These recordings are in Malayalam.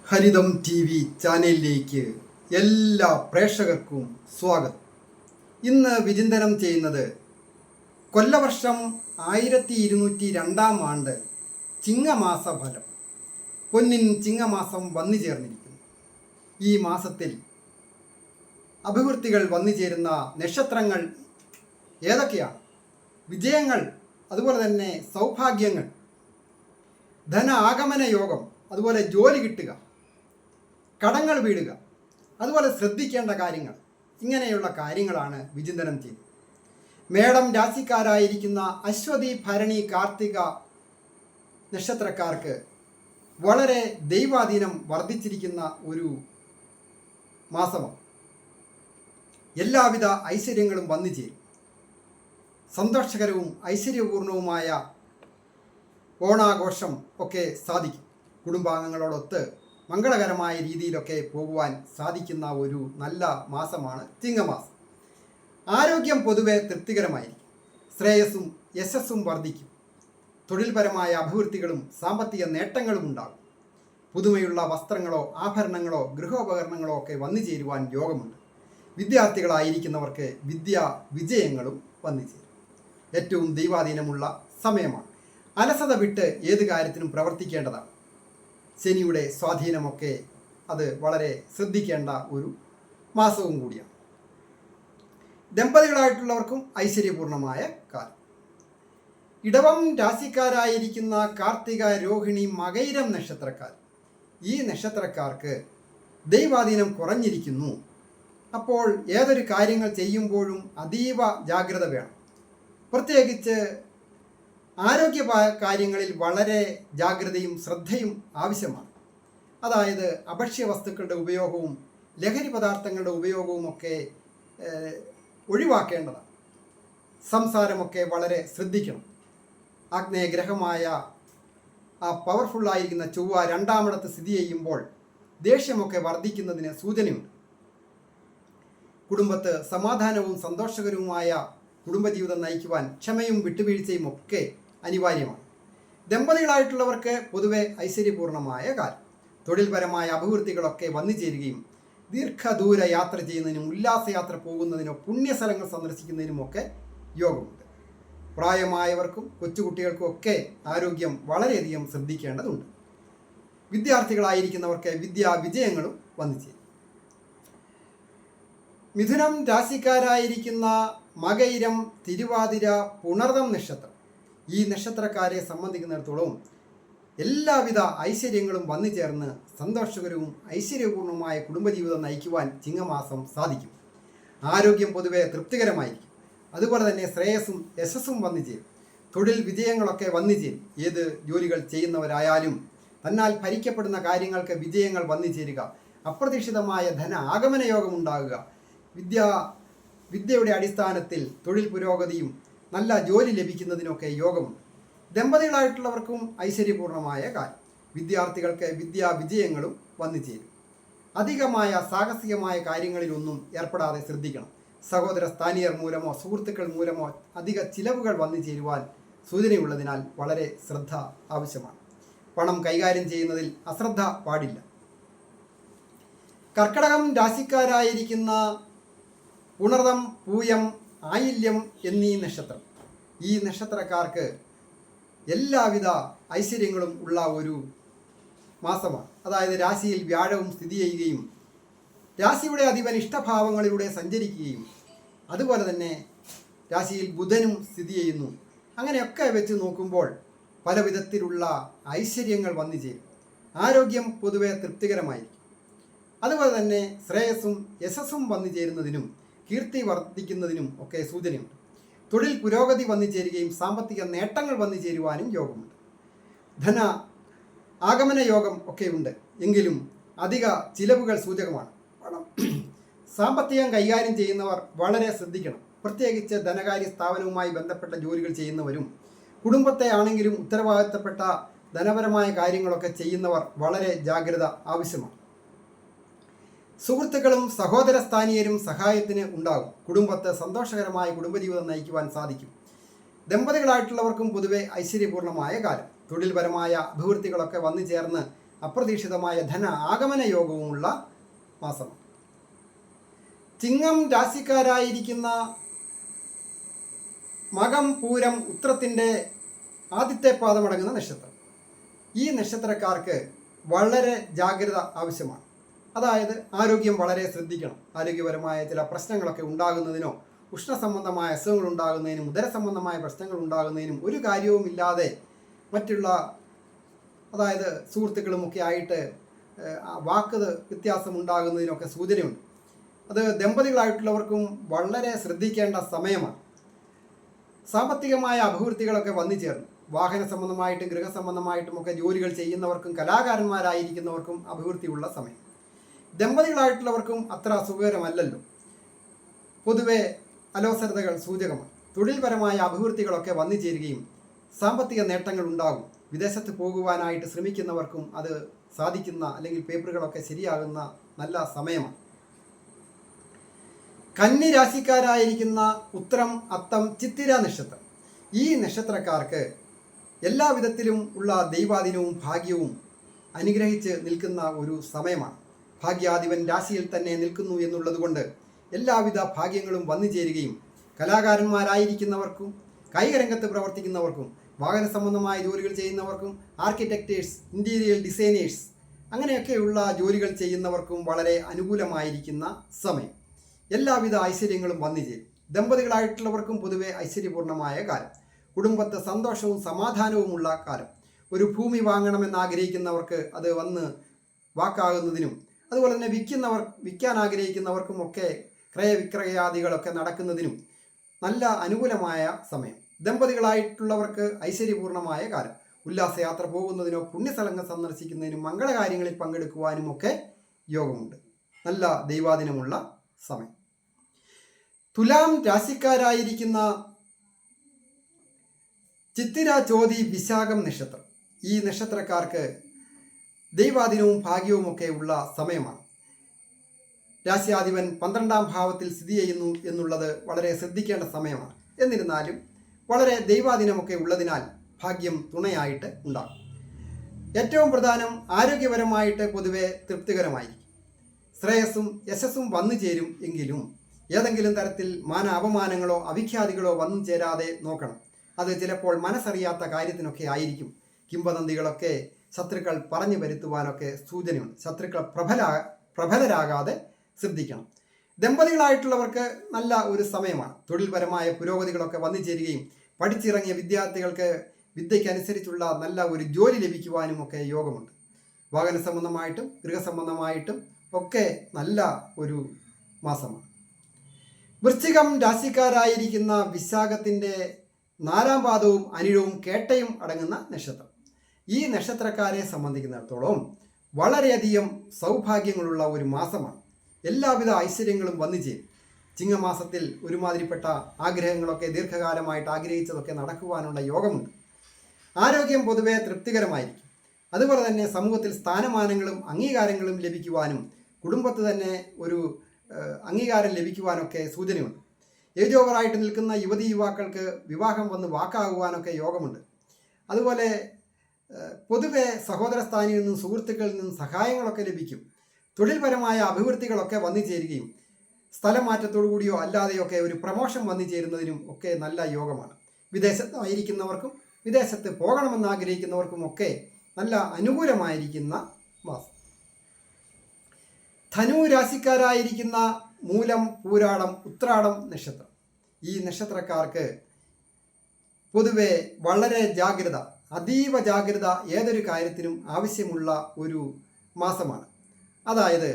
ഹരിതം ടി വി ചാനലിലേക്ക് എല്ലാ പ്രേക്ഷകർക്കും സ്വാഗതം. ഇന്ന് വിചിന്തനം ചെയ്യുന്നത് കൊല്ലവർഷം 1202 ചിങ്ങമാസ ഫലം. പൊന്നിൻ ചിങ്ങമാസം വന്നു ചേർന്നിരിക്കുന്നു. ഈ മാസത്തിൽ അഭിവൃദ്ധികൾ വന്നു ചേരുന്ന നക്ഷത്രങ്ങൾ ഏതൊക്കെയാണ്? വിജയങ്ങൾ, അതുപോലെ തന്നെ സൗഭാഗ്യങ്ങൾ, ധന ആഗമന യോഗം, അതുപോലെ ജോലി കിട്ടുക, കടങ്ങൾ വീടുക, അതുപോലെ ശ്രദ്ധിക്കേണ്ട കാര്യങ്ങൾ, ഇങ്ങനെയുള്ള കാര്യങ്ങളാണ് വിചിന്തനം ചെയ്യുന്നത്. മേടം രാശിക്കാരായിരിക്കുന്ന അശ്വതി, ഭരണി, കാർത്തിക നക്ഷത്രക്കാർക്ക് വളരെ ദൈവാധീനം വർദ്ധിച്ചിരിക്കുന്ന ഒരു മാസമാണ്. എല്ലാവിധ ഐശ്വര്യങ്ങളും വന്നു ചേരും. സന്തോഷകരവും ഐശ്വര്യപൂർണവുമായ ഓണാഘോഷം ഒക്കെ സാധിക്കും. കുടുംബാംഗങ്ങളോടൊത്ത് മംഗളകരമായ രീതിയിലൊക്കെ പോകുവാൻ സാധിക്കുന്ന ഒരു നല്ല മാസമാണ് ചിങ്ങമാസം. ആരോഗ്യം പൊതുവെ തൃപ്തികരമായിരിക്കും. ശ്രേയസ്സും യശസ്സും വർദ്ധിക്കും. തൊഴിൽപരമായ അഭിവൃദ്ധികളും സാമ്പത്തിക നേട്ടങ്ങളും ഉണ്ടാകും. പുതുമയുള്ള വസ്ത്രങ്ങളോ ആഭരണങ്ങളോ ഗൃഹോപകരണങ്ങളോ ഒക്കെ വന്നു ചേരുവാൻ യോഗമുണ്ട്. വിദ്യാർത്ഥികളായിരിക്കുന്നവർക്ക് വിദ്യാ വിജയങ്ങളും വന്നു ചേരും. ഏറ്റവും ദൈവാധീനമുള്ള സമയമാണ്. അലസത വിട്ട് ഏത് കാര്യത്തിനും പ്രവർത്തിക്കേണ്ടതാണ്. ശനിയുടെ സ്വാധീനമൊക്കെ അത് വളരെ ശ്രദ്ധിക്കേണ്ട ഒരു മാസവും കൂടിയാണ്. ദമ്പതികളായിട്ടുള്ളവർക്കും ഐശ്വര്യപൂർണമായ കാലം. ഇടവം രാശിക്കാരായിരിക്കുന്ന കാർത്തിക, രോഹിണി, മകയിരം നക്ഷത്രക്കാർ, ഈ നക്ഷത്രക്കാർക്ക് ദൈവാധീനം കുറഞ്ഞിരിക്കുന്നു. അപ്പോൾ ഏതൊരു കാര്യങ്ങൾ ചെയ്യുമ്പോഴും അതീവ ജാഗ്രത വേണം. പ്രത്യേകിച്ച് ആരോഗ്യ കാര്യങ്ങളിൽ വളരെ ജാഗ്രതയും ശ്രദ്ധയും ആവശ്യമാണ്. അതായത് അഭക്ഷ്യ വസ്തുക്കളുടെ ഉപയോഗവും ലഹരി പദാർത്ഥങ്ങളുടെ ഉപയോഗവും ഒക്കെ ഒഴിവാക്കേണ്ടതാണ്. സംസാരമൊക്കെ വളരെ ശ്രദ്ധിക്കണം. ആഗ്നേയഗ്രഹമായ ആ പവർഫുള്ളായിരിക്കുന്ന ചൊവ്വ 2ാമിടത്ത് സ്ഥിതി ചെയ്യുമ്പോൾ ദേഷ്യമൊക്കെ വർദ്ധിക്കുന്നതിന് സൂചനയുണ്ട്. കുടുംബത്ത് സമാധാനവും സന്തോഷകരവുമായ കുടുംബജീവിതം നയിക്കുവാൻ ക്ഷമയും വിട്ടുവീഴ്ചയും ഒക്കെ അനിവാര്യമാണ്. ദമ്പതികളായിട്ടുള്ളവർക്ക് പൊതുവെ ഐശ്വര്യപൂർണമായ കാലം. തൊഴിൽപരമായ അഭിവൃദ്ധികളൊക്കെ വന്നു ചേരുകയും ദീർഘദൂര യാത്ര ചെയ്യുന്നതിനും ഉല്ലാസയാത്ര പോകുന്നതിനോ പുണ്യസ്ഥലങ്ങൾ സന്ദർശിക്കുന്നതിനുമൊക്കെ യോഗമുണ്ട്. പ്രായമായവർക്കും കൊച്ചുകുട്ടികൾക്കും ഒക്കെ ആരോഗ്യം വളരെയധികം ശ്രദ്ധിക്കേണ്ടതുണ്ട്. വിദ്യാർത്ഥികളായിരിക്കുന്നവർക്ക് വിദ്യാ വിജയങ്ങളും വന്നു ചേരും. മിഥുനം രാശിക്കാരായിരിക്കുന്ന മകയിരം, തിരുവാതിര, പുണർതം നക്ഷത്രം, ഈ നക്ഷത്രക്കാരെ സംബന്ധിക്കുന്നിടത്തോളം എല്ലാവിധ ഐശ്വര്യങ്ങളും വന്നു ചേർന്ന് സന്തോഷകരവും ഐശ്വര്യപൂർണവുമായ കുടുംബജീവിതം നയിക്കുവാൻ ചിങ്ങമാസം സാധിക്കും. ആരോഗ്യം പൊതുവെ തൃപ്തികരമായിരിക്കും. അതുപോലെ തന്നെ ശ്രേയസ്സും യശസ്സും വന്നു ചേരും. തൊഴിൽ വിജയങ്ങളൊക്കെ വന്നു ചേരും. ഏത് ജോലികൾ ചെയ്യുന്നവരായാലും തന്നാൽ ഭരിക്കപ്പെടുന്ന കാര്യങ്ങൾക്ക് വിജയങ്ങൾ വന്നു ചേരുക, അപ്രതീക്ഷിതമായ ധന ആഗമന യോഗം ഉണ്ടാകുക, വിദ്യയുടെ അടിസ്ഥാനത്തിൽ തൊഴിൽ പുരോഗതിയും നല്ല ജോലി ലഭിക്കുന്നതിനൊക്കെ യോഗമുണ്ട്. ദമ്പതികളായിട്ടുള്ളവർക്കും ഐശ്വര്യപൂർണമായ കാലം. വിദ്യാർത്ഥികൾക്ക് വിദ്യാ വിജയങ്ങളും വന്നു ചേരും. അധികമായ സാഹസികമായ കാര്യങ്ങളിലൊന്നും ഏർപ്പെടാതെ ശ്രദ്ധിക്കണം. സഹോദര സ്ഥാനീയർ മൂലമോ സുഹൃത്തുക്കൾ മൂലമോ അധിക ചിലവുകൾ വന്നു ചേരുവാൻ സൂചനയുള്ളതിനാൽ വളരെ ശ്രദ്ധ ആവശ്യമാണ്. പണം കൈകാര്യം ചെയ്യുന്നതിൽ അശ്രദ്ധ പാടില്ല. കർക്കടകം രാശിക്കാരായിരിക്കുന്ന പുണർതം, പൂയം, ആയില്യം എന്നീ നക്ഷത്രം, ഈ നക്ഷത്രക്കാർക്ക് എല്ലാവിധ ഐശ്വര്യങ്ങളും ഉള്ള ഒരു മാസമാണ്. അതായത് രാശിയിൽ വ്യാഴവും സ്ഥിതി ചെയ്യുകയും രാശിയുടെ അധിപൻ ഇഷ്ടഭാവങ്ങളിലൂടെ സഞ്ചരിക്കുകയും അതുപോലെ തന്നെ രാശിയിൽ ബുധനും സ്ഥിതി ചെയ്യുന്നു. അങ്ങനെയൊക്കെ വെച്ച് നോക്കുമ്പോൾ പല വിധത്തിലുള്ള ഐശ്വര്യങ്ങൾ വന്നു ചേരും. ആരോഗ്യം പൊതുവെ തൃപ്തികരമായിരിക്കും. അതുപോലെ തന്നെ ശ്രേയസ്സും യശസ്സും വന്നു ചേരുന്നതിനും കീർത്തി വർദ്ധിക്കുന്നതിനും ഒക്കെ സൂചനയുണ്ട്. തൊഴിൽ പുരോഗതി വന്നു ചേരുകയും സാമ്പത്തിക നേട്ടങ്ങൾ വന്നു ചേരുവാനും യോഗമുണ്ട്. ധന ആഗമന യോഗം ഒക്കെ ഉണ്ട്. എങ്കിലും അധിക ചിലവുകൾ സൂചകമാണ്. സാമ്പത്തികം കൈകാര്യം ചെയ്യുന്നവർ വളരെ ശ്രദ്ധിക്കണം. പ്രത്യേകിച്ച് ധനകാര്യ സ്ഥാപനവുമായി ബന്ധപ്പെട്ട ജോലികൾ ചെയ്യുന്നവരും കുടുംബത്തെ ആണെങ്കിലും ഉത്തരവാദിത്തപ്പെട്ട ധനപരമായ കാര്യങ്ങളൊക്കെ ചെയ്യുന്നവർ വളരെ ജാഗ്രത ആവശ്യമാണ്. സുഹൃത്തുക്കളും സഹോദര സ്ഥാനീയരും സഹായത്തിന് ഉണ്ടാകും. കുടുംബത്തെ സന്തോഷകരമായ കുടുംബജീവിതം നയിക്കുവാൻ സാധിക്കും. ദമ്പതികളായിട്ടുള്ളവർക്കും പൊതുവെ ഐശ്വര്യപൂർണമായ കാലം. തൊഴിൽപരമായ അഭിവൃദ്ധികളൊക്കെ വന്നു ചേർന്ന് അപ്രതീക്ഷിതമായ ധന ആഗമന യോഗവുമുള്ള മാസമാണ്. ചിങ്ങം രാശിക്കാരായിരിക്കുന്ന മകം, പൂരം, ഉത്രത്തിൻ്റെ ആദ്യത്തെ പാദമടങ്ങുന്ന നക്ഷത്രം. ഈ നക്ഷത്രക്കാർക്ക് വളരെ ജാഗ്രത ആവശ്യമാണ്. അതായത് ആരോഗ്യം വളരെ ശ്രദ്ധിക്കണം. ആരോഗ്യപരമായ ചില പ്രശ്നങ്ങളൊക്കെ ഉണ്ടാകുന്നതിനോ ഉഷ്ണസംബന്ധമായ അസുഖങ്ങൾ ഉണ്ടാകുന്നതിനും ഉദരസംബന്ധമായ പ്രശ്നങ്ങൾ ഉണ്ടാകുന്നതിനും ഒരു കാര്യവുമില്ലാതെ മറ്റുള്ള അതായത് സുഹൃത്തുക്കളുമൊക്കെ ആയിട്ട് വാക്ക് വ്യത്യാസം ഉണ്ടാകുന്നതിനൊക്കെ സൂചനയുണ്ട്. അത് ദമ്പതികളായിട്ടുള്ളവർക്കും വളരെ ശ്രദ്ധിക്കേണ്ട സമയമാണ്. സാമ്പത്തികമായ അഭിവൃദ്ധികളൊക്കെ വന്നു ചേർന്നു. വാഹന സംബന്ധമായിട്ടും ഗൃഹസംബന്ധമായിട്ടും ഒക്കെ ജോലികൾ ചെയ്യുന്നവർക്കും കലാകാരന്മാരായിരിക്കുന്നവർക്കും അഭിവൃദ്ധിയുള്ള സമയം. ദമ്പതികളായിട്ടുള്ളവർക്കും അത്ര സുഖകരമല്ലല്ലോ. പൊതുവെ അലോസരതകൾ സൂചകമാണ്. തൊഴിൽപരമായ അഭിവൃദ്ധികളൊക്കെ വന്നു ചേരുകയും സാമ്പത്തിക നേട്ടങ്ങൾ ഉണ്ടാകും. വിദേശത്ത് പോകുവാനായിട്ട് ശ്രമിക്കുന്നവർക്കും അത് സാധിക്കുന്ന അല്ലെങ്കിൽ പേപ്പറുകളൊക്കെ ശരിയാകുന്ന നല്ല സമയമാണ്. കന്നി രാശിക്കാരായിരിക്കുന്ന ഉത്രം, അത്തം, ചിത്തിര നക്ഷത്രം. ഈ നക്ഷത്രക്കാർക്ക് എല്ലാവിധത്തിലും ഉള്ള ദൈവാധീനവും ഭാഗ്യവും അനുഗ്രഹിച്ച് നിൽക്കുന്ന ഒരു സമയമാണ്. ഭാഗ്യാധിപൻ രാശിയിൽ തന്നെ നിൽക്കുന്നു എന്നുള്ളത് കൊണ്ട് എല്ലാവിധ ഭാഗ്യങ്ങളും വന്നു ചേരുകയും കലാകാരന്മാരായിരിക്കുന്നവർക്കും കായികരംഗത്ത് പ്രവർത്തിക്കുന്നവർക്കും വാഹന സംബന്ധമായ ജോലികൾ ചെയ്യുന്നവർക്കും ആർക്കിടെക്റ്റേഴ്സ്, ഇൻറ്റീരിയർ ഡിസൈനേഴ്സ് അങ്ങനെയൊക്കെയുള്ള ജോലികൾ ചെയ്യുന്നവർക്കും വളരെ അനുകൂലമായിരിക്കുന്ന സമയം. എല്ലാവിധ ഐശ്വര്യങ്ങളും വന്നു ചേരും. ദമ്പതികളായിട്ടുള്ളവർക്കും പൊതുവെ ഐശ്വര്യപൂർണമായ കാലം. കുടുംബത്ത് സന്തോഷവും സമാധാനവുമുള്ള കാലം. ഒരു ഭൂമി വാങ്ങണമെന്ന് ആഗ്രഹിക്കുന്നവർക്ക് അത് വന്ന് വാക്കാകുന്നതിനും അതുപോലെ തന്നെ വിൽക്കാൻ ആഗ്രഹിക്കുന്നവർക്കുമൊക്കെ ക്രയവിക്രയാദികളൊക്കെ നടക്കുന്നതിനും നല്ല അനുകൂലമായ സമയം. ദമ്പതികളായിട്ടുള്ളവർക്ക് ഐശ്വര്യപൂർണമായ കാലം. ഉല്ലാസയാത്ര പോകുന്നതിനോ പുണ്യസ്ഥലങ്ങൾ സന്ദർശിക്കുന്നതിനും മംഗളകാര്യങ്ങളിൽ പങ്കെടുക്കുവാനും ഒക്കെ യോഗമുണ്ട്. നല്ല ദൈവാധീനമുള്ള സമയം. തുലാം രാശിക്കാരായിരിക്കുന്ന ചിത്തിര, ചോതി, വിശാഖം നക്ഷത്രം. ഈ നക്ഷത്രക്കാർക്ക് ദൈവാധീനവും ഭാഗ്യവും ഒക്കെ ഉള്ള സമയമാണ്. രാശിയാധിപൻ 12ാം ഭാവത്തിൽ സ്ഥിതി ചെയ്യുന്നു എന്നുള്ളത് വളരെ ശ്രദ്ധിക്കേണ്ട സമയമാണ്. എന്നിരുന്നാലും വളരെ ദൈവാധീനമൊക്കെ ഉള്ളതിനാൽ ഭാഗ്യം തുണയായിട്ട് ഉണ്ടാകും. ഏറ്റവും പ്രധാനം ആരോഗ്യപരമായിട്ട് പൊതുവെ തൃപ്തികരമായിരിക്കും. ശ്രേയസ്സും യശസ്സും വന്നു ചേരും. എങ്കിലും ഏതെങ്കിലും തരത്തിൽ അപമാനങ്ങളോ അവിഖ്യാതികളോ വന്നു ചേരാതെ നോക്കണം. അത് ചിലപ്പോൾ മനസ്സറിയാത്ത കാര്യത്തിനൊക്കെ ആയിരിക്കും. കിംവദന്തികളൊക്കെ ശത്രുക്കൾ പറഞ്ഞു വരുത്തുവാനൊക്കെ സൂചനയുണ്ട്. ശത്രുക്കൾ പ്രബലരാകാതെ ശ്രദ്ധിക്കണം. ദമ്പതികളായിട്ടുള്ളവർക്ക് നല്ല ഒരു സമയമാണ്. തൊഴിൽപരമായ പുരോഗതികളൊക്കെ വന്നു ചേരുകയും പഠിച്ചിറങ്ങിയ വിദ്യാർത്ഥികൾക്ക് വിദ്യയ്ക്കനുസരിച്ചുള്ള നല്ല ഒരു ജോലി ലഭിക്കുവാനും ഒക്കെ യോഗമുണ്ട്. വാഹന സംബന്ധമായിട്ടും ഗൃഹസംബന്ധമായിട്ടും ഒക്കെ നല്ല ഒരു മാസമാണ്. വൃശ്ചികം രാശിക്കാരായിരിക്കുന്ന വിശാഖത്തിൻ്റെ 4ാം പാദവും അനിഴവും കേട്ടയും അടങ്ങുന്ന നക്ഷത്രം. ഈ നക്ഷത്രക്കാരെ സംബന്ധിക്കുന്നിടത്തോളം വളരെയധികം സൗഭാഗ്യങ്ങളുള്ള ഒരു മാസമാണ്. എല്ലാവിധ ഐശ്വര്യങ്ങളും വന്നു ചേരും. ചിങ്ങമാസത്തിൽ ഒരുമാതിരിപ്പെട്ട ആഗ്രഹങ്ങളൊക്കെ ദീർഘകാലമായിട്ട് ആഗ്രഹിച്ചതൊക്കെ നടക്കുവാനുള്ള യോഗമുണ്ട്. ആരോഗ്യം പൊതുവെ തൃപ്തികരമായിരിക്കും. അതുപോലെ തന്നെ സമൂഹത്തിൽ സ്ഥാനമാനങ്ങളും അംഗീകാരങ്ങളും ലഭിക്കുവാനും കുടുംബത്ത് തന്നെ ഒരു അംഗീകാരം ലഭിക്കുവാനൊക്കെ സൂചനയുണ്ട്. ഏജ് ഓവറായിട്ട് നിൽക്കുന്ന യുവതി യുവാക്കൾക്ക് വിവാഹം വന്ന് വാക്കാകുവാനൊക്കെ യോഗമുണ്ട്. അതുപോലെ പൊതുവെ സഹോദര സ്ഥാനിൽ നിന്നും സുഹൃത്തുക്കളിൽ നിന്നും സഹായങ്ങളൊക്കെ ലഭിക്കും. തൊഴിൽപരമായ അഭിവൃദ്ധികളൊക്കെ വന്നു ചേരുകയും സ്ഥലം മാറ്റത്തോടു കൂടിയോ അല്ലാതെയൊക്കെ ഒരു പ്രമോഷൻ വന്നു ചേരുന്നതിനും ഒക്കെ നല്ല യോഗമാണ്. വിദേശത്തായിരിക്കുന്നവർക്കും വിദേശത്ത് പോകണമെന്ന് ആഗ്രഹിക്കുന്നവർക്കും ഒക്കെ നല്ല അനുകൂലമായിരിക്കുന്ന മാസം. ധനു രാശിക്കാരായിരിക്കുന്ന മൂലം, പൂരാടം, ഉത്രാടം നക്ഷത്രം. ഈ നക്ഷത്രക്കാർക്ക് പൊതുവെ വളരെ ജാഗ്രത, അതീവ ജാഗ്രത ഏതൊരു കാര്യത്തിനും ആവശ്യമുള്ള ഒരു മാസമാണ്. അതായത്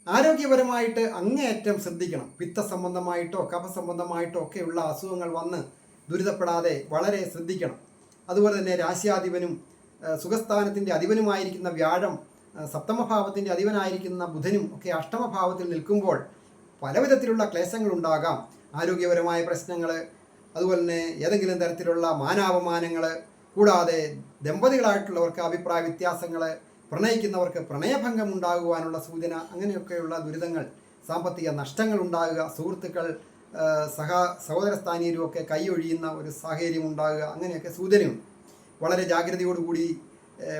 ആരോഗ്യപരമായിട്ട് അങ്ങേയറ്റം ശ്രദ്ധിക്കണം. പിത്ത സംബന്ധമായിട്ടോ കഫ സംബന്ധമായിട്ടോ ഒക്കെയുള്ള അസുഖങ്ങൾ വന്ന് ദുരിതപ്പെടാതെ വളരെ ശ്രദ്ധിക്കണം. അതുപോലെ തന്നെ രാശിയാധിപനും സുഖസ്ഥാനത്തിൻ്റെ അധിപനുമായിരിക്കുന്ന വ്യാഴം, സപ്തമഭാവത്തിൻ്റെ അധിപനായിരിക്കുന്ന ബുധനും ഒക്കെ അഷ്ടമഭാവത്തിൽ നിൽക്കുമ്പോൾ പലവിധത്തിലുള്ള ക്ലേശങ്ങളുണ്ടാകാം. ആരോഗ്യപരമായ പ്രശ്നങ്ങൾ, അതുപോലെ തന്നെ ഏതെങ്കിലും തരത്തിലുള്ള മാനാപമാനങ്ങൾ, കൂടാതെ ദമ്പതികളായിട്ടുള്ളവർക്ക് അഭിപ്രായ വ്യത്യാസങ്ങൾ, പ്രണയിക്കുന്നവർക്ക് പ്രണയഭംഗം ഉണ്ടാകുവാനുള്ള സൂചന, അങ്ങനെയൊക്കെയുള്ള ദുരിതങ്ങൾ, സാമ്പത്തിക നഷ്ടങ്ങൾ ഉണ്ടാകുക, സുഹൃത്തുക്കൾ സഹോദരസ്ഥാനീയരുമൊക്കെ കൈയൊഴിയുന്ന ഒരു സാഹചര്യം ഉണ്ടാകുക, അങ്ങനെയൊക്കെ സൂചനയുണ്ട്. വളരെ ജാഗ്രതയോടുകൂടി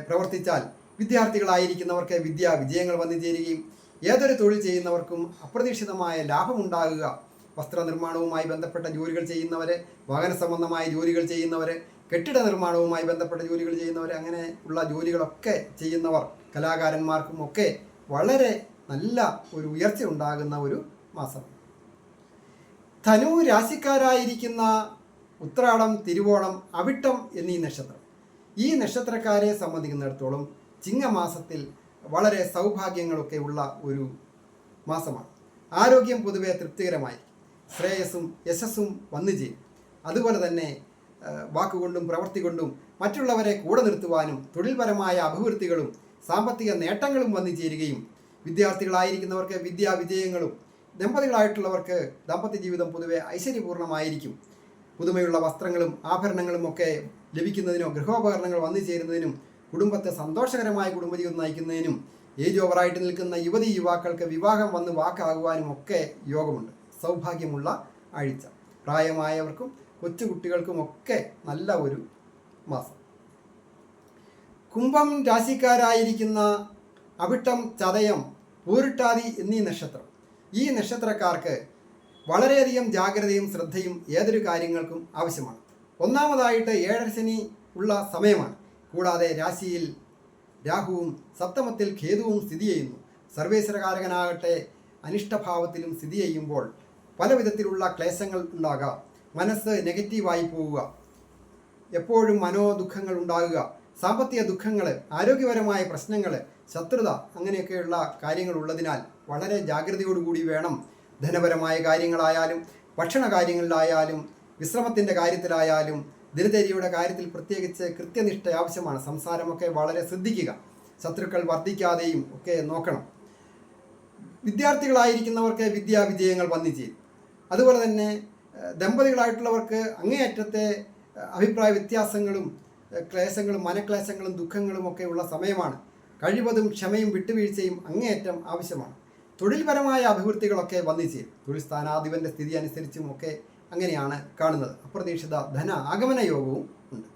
പ്രവർത്തിച്ചാൽ വിദ്യാർത്ഥികളായിരിക്കുന്നവർക്ക് വിദ്യാ വിജയങ്ങൾ വന്നു ചേരുകയും ഏതൊരു തൊഴിൽ ചെയ്യുന്നവർക്കും അപ്രതീക്ഷിതമായ ലാഭമുണ്ടാകുക. വസ്ത്രനിർമ്മാണവുമായി ബന്ധപ്പെട്ട ജോലികൾ ചെയ്യുന്നവർ, വാഹന സംബന്ധമായ ജോലികൾ ചെയ്യുന്നവർ, കെട്ടിട നിർമ്മാണവുമായി ബന്ധപ്പെട്ട ജോലികൾ ചെയ്യുന്നവർ, അങ്ങനെ ഉള്ള ജോലികളൊക്കെ ചെയ്യുന്നവർ, കലാകാരന്മാർക്കും ഒക്കെ വളരെ നല്ല ഒരു ഉയർച്ച ഉണ്ടാകുന്ന ഒരു മാസം. ധനു രാശിക്കാരായിരിക്കുന്ന ഉത്രാടം, തിരുവോണം, അവിട്ടം എന്നീ നക്ഷത്രം, ഈ നക്ഷത്രക്കാരെ സംബന്ധിക്കുന്നിടത്തോളം ചിങ്ങമാസത്തിൽ വളരെ സൗഭാഗ്യങ്ങളൊക്കെ ഉള്ള ഒരു മാസമാണ്. ആരോഗ്യം പൊതുവെ തൃപ്തികരമായി, ശ്രേയസ്സും യശസ്സും വന്നു ചേരും. അതുപോലെ തന്നെ വാക്കുകൊണ്ടും പ്രവൃത്തി കൊണ്ടും മറ്റുള്ളവരെ കൂടെ നിർത്തുവാനും തൊഴിൽപരമായ അഭിവൃദ്ധികളും സാമ്പത്തിക നേട്ടങ്ങളും വന്നു ചേരുകയും, വിദ്യാർത്ഥികളായിരിക്കുന്നവർക്ക് വിദ്യാ വിജയങ്ങളും, ദമ്പതികളായിട്ടുള്ളവർക്ക് ദാമ്പത്യ ജീവിതം പൊതുവെ ഐശ്വര്യപൂർണ്ണമായിരിക്കും. പുതുമയുള്ള വസ്ത്രങ്ങളും ആഭരണങ്ങളും ഒക്കെ ലഭിക്കുന്നതിനോ ഗൃഹോപകരണങ്ങൾ വന്നു ചേരുന്നതിനും കുടുംബത്തെ സന്തോഷകരമായ കുടുംബജീവിതം നയിക്കുന്നതിനും ഏജ് ഓവറായിട്ട് നിൽക്കുന്ന യുവതി യുവാക്കൾക്ക് വിവാഹം വന്ന് വാക്കാകുവാനും ഒക്കെ യോഗമുണ്ട്. സൗഭാഗ്യമുള്ള ആഴ്ച. പ്രായമായവർക്കും കൊച്ചുകുട്ടികൾക്കുമൊക്കെ നല്ല ഒരു മാസം. കുംഭം രാശിക്കാരായിരിക്കുന്ന അവിട്ടം, ചതയം, പൂരുട്ടാതി എന്നീ നക്ഷത്രം, ഈ നക്ഷത്രക്കാർക്ക് വളരെയധികം ജാഗ്രതയും ശ്രദ്ധയും ഏതൊരു കാര്യങ്ങൾക്കും ആവശ്യമാണ്. ഒന്നാമതായിട്ട് ഏഴരശനി ഉള്ള സമയമാണ്. കൂടാതെ രാശിയിൽ രാഹുവും സപ്തമത്തിൽ കേതുവും സ്ഥിതി ചെയ്യുന്നു. സർവേശ്വരകാരകനാകട്ടെ അനിഷ്ടഭാവത്തിലും സ്ഥിതി ചെയ്യുമ്പോൾ പല വിധത്തിലുള്ള ക്ലേശങ്ങൾ ഉണ്ടാകാം. മനസ്സ് നെഗറ്റീവായി പോവുക, എപ്പോഴും മനോദുഃഖങ്ങൾ ഉണ്ടാകുക, സാമ്പത്തിക ദുഃഖങ്ങൾ, ആരോഗ്യപരമായ പ്രശ്നങ്ങൾ, ശത്രുത, അങ്ങനെയൊക്കെയുള്ള കാര്യങ്ങൾ ഉള്ളതിനാൽ വളരെ ജാഗ്രതയോടുകൂടി വേണം ധനപരമായ കാര്യങ്ങളായാലും ഭക്ഷണ കാര്യങ്ങളിലായാലും വിശ്രമത്തിൻ്റെ കാര്യത്തിലായാലും ദിനചര്യയുടെ കാര്യത്തിൽ പ്രത്യേകിച്ച് കൃത്യനിഷ്ഠ ആവശ്യമാണ്. സംസാരമൊക്കെ വളരെ ശ്രദ്ധിക്കുക. ശത്രുക്കൾ വർദ്ധിക്കാതെയും ഒക്കെ നോക്കണം. വിദ്യാർത്ഥികളായിരിക്കുന്നവർക്ക് വിദ്യാ വിജയങ്ങൾ വന്നു ചേരും. അതുപോലെ തന്നെ ദമ്പതികളായിട്ടുള്ളവർക്ക് അങ്ങേയറ്റത്തെ അഭിപ്രായ വ്യത്യാസങ്ങളും ക്ലേശങ്ങളും മനക്ലേശങ്ങളും ദുഃഖങ്ങളും ഒക്കെ ഉള്ള സമയമാണ്. കഴിവതും ക്ഷമയും വിട്ടുവീഴ്ചയും അങ്ങേയറ്റം ആവശ്യമാണ്. തൊഴിൽപരമായ അഭിവൃദ്ധികളൊക്കെ വന്നു ചേരും. തൊഴിൽ സ്ഥാനാധിപൻ്റെ സ്ഥിതി അനുസരിച്ചും ഒക്കെ അങ്ങനെയാണ് കാണുന്നത്. അപ്രതീക്ഷിത ധന ആഗമന യോഗവും ഉണ്ട്.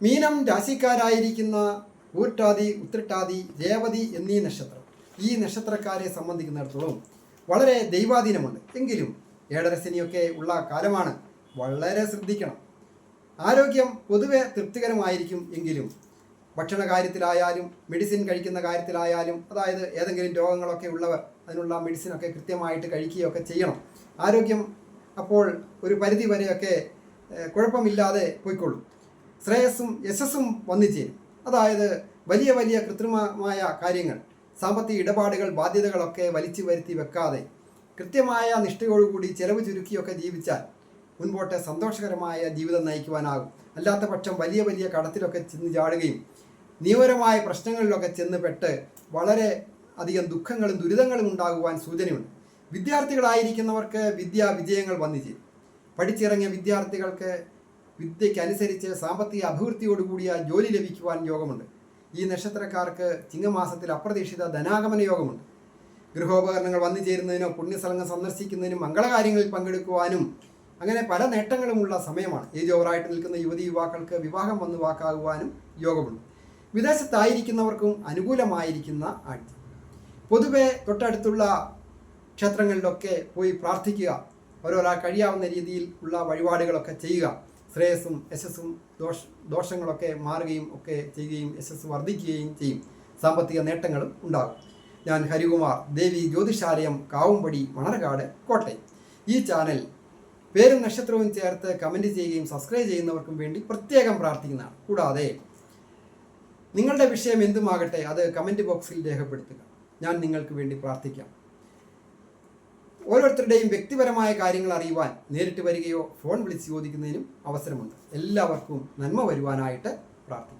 മീനം രാശിക്കാരായിരിക്കുന്ന പൂരുട്ടാതി, ഉത്രട്ടാതി, രേവതി എന്നീ നക്ഷത്രം, ഈ നക്ഷത്രക്കാരെ സംബന്ധിക്കുന്നിടത്തോളം വളരെ ദൈവാധീനമുണ്ട്. എങ്കിലും ഏഴരശനിയൊക്കെ ഉള്ള കാലമാണ്. വളരെ ശ്രദ്ധിക്കണം. ആരോഗ്യം പൊതുവെ തൃപ്തികരമായിരിക്കും. എങ്കിലും ഭക്ഷണ കാര്യത്തിലായാലും മെഡിസിൻ കഴിക്കുന്ന കാര്യത്തിലായാലും, അതായത് ഏതെങ്കിലും രോഗങ്ങളൊക്കെ ഉള്ളവർ അതിനുള്ള മെഡിസിനൊക്കെ കൃത്യമായിട്ട് കഴിക്കുകയൊക്കെ ചെയ്യണം. ആരോഗ്യം അപ്പോൾ ഒരു പരിധി വരെയൊക്കെ കുഴപ്പമില്ലാതെ പോയിക്കൊള്ളും. ശ്രേയസ്സും യശസ്സും വന്നു ചേരും. അതായത് വലിയ വലിയ കൃത്രിമമായ കാര്യങ്ങൾ, സാമ്പത്തിക ഇടപാടുകൾ, ബാധ്യതകളൊക്കെ വലിച്ചു വരുത്തി വെക്കാതെ കൃത്യമായ നിഷ്ഠയോടുകൂടി ചെലവ് ചുരുക്കിയൊക്കെ ജീവിച്ചാൽ മുൻപോട്ട് സന്തോഷകരമായ ജീവിതം നയിക്കുവാനാകും. അല്ലാത്ത പക്ഷം വലിയ വലിയ കടത്തിലൊക്കെ ചെന്ന് ചാടുകയും നിയമപരമായ പ്രശ്നങ്ങളിലൊക്കെ ചെന്ന് പെട്ട് വളരെ അധികം ദുഃഖങ്ങളും ദുരിതങ്ങളും ഉണ്ടാകുവാൻ സൂചനയുണ്ട്. വിദ്യാർത്ഥികളായിരിക്കുന്നവർക്ക് വിദ്യാ വിജയങ്ങൾ വന്നു ചേരും. പഠിച്ചിറങ്ങിയ വിദ്യാർത്ഥികൾക്ക് വിദ്യയ്ക്കനുസരിച്ച് സാമ്പത്തിക അഭിവൃദ്ധിയോടുകൂടിയ ജോലി ലഭിക്കുവാൻ യോഗമുണ്ട്. ഈ നക്ഷത്രക്കാർക്ക് ചിങ്ങമാസത്തിൽ അപ്രതീക്ഷിത ധനാഗമന യോഗമുണ്ട്. ഗൃഹോപകരണങ്ങൾ വന്നു ചേരുന്നതിനോ പുണ്യസ്ഥലങ്ങൾ സന്ദർശിക്കുന്നതിനും മംഗളകാര്യങ്ങളിൽ പങ്കെടുക്കുവാനും അങ്ങനെ പല നേട്ടങ്ങളുമുള്ള സമയമാണ്. ഏജ് ഓവറായിട്ട് നിൽക്കുന്ന യുവതി യുവാക്കൾക്ക് വിവാഹം വന്ന് വാക്കാകുവാനും യോഗമുണ്ട്. വിദേശത്തായിരിക്കുന്നവർക്കും അനുകൂലമായിരിക്കുന്ന ആഴ്ച. പൊതുവെ തൊട്ടടുത്തുള്ള ക്ഷേത്രങ്ങളിലൊക്കെ പോയി പ്രാർത്ഥിക്കുക. ഓരോരാൾ കഴിയാവുന്ന രീതിയിൽ ഉള്ള വഴിപാടുകളൊക്കെ ചെയ്യുക. ശ്രേയസ്സും യശസ്സും ദോഷങ്ങളൊക്കെ മാറുകയും ഒക്കെ ചെയ്യുകയും യശസ് വർദ്ധിക്കുകയും ചെയ്യും. സാമ്പത്തിക നേട്ടങ്ങളും ഉണ്ടാകും. ഞാൻ ഹരികുമാർ, ദേവി ജ്യോതിഷാലയം, കാവുംപടി, മണർകാട്, കോട്ടയം. ഈ ചാനൽ പേരും നക്ഷത്രവും ചേർത്ത് കമൻറ്റ് ചെയ്യുകയും സബ്സ്ക്രൈബ് ചെയ്യുന്നവർക്കും വേണ്ടി പ്രത്യേകം പ്രാർത്ഥിക്കുന്നതാണ്. കൂടാതെ നിങ്ങളുടെ വിഷയം എന്തുമാകട്ടെ അത് കമൻറ്റ് ബോക്സിൽ രേഖപ്പെടുത്തുക. ഞാൻ നിങ്ങൾക്ക് വേണ്ടി പ്രാർത്ഥിക്കാം. ഓരോരുത്തരുടെയും വ്യക്തിപരമായ കാര്യങ്ങൾ അറിയുവാൻ നേരിട്ട് വരികയോ ഫോൺ വിളിച്ച് ചോദിക്കുന്നതിനും അവസരമുണ്ട്. എല്ലാവർക്കും നന്മ വരുവാനായിട്ട് പ്രാർത്ഥിക്കാം.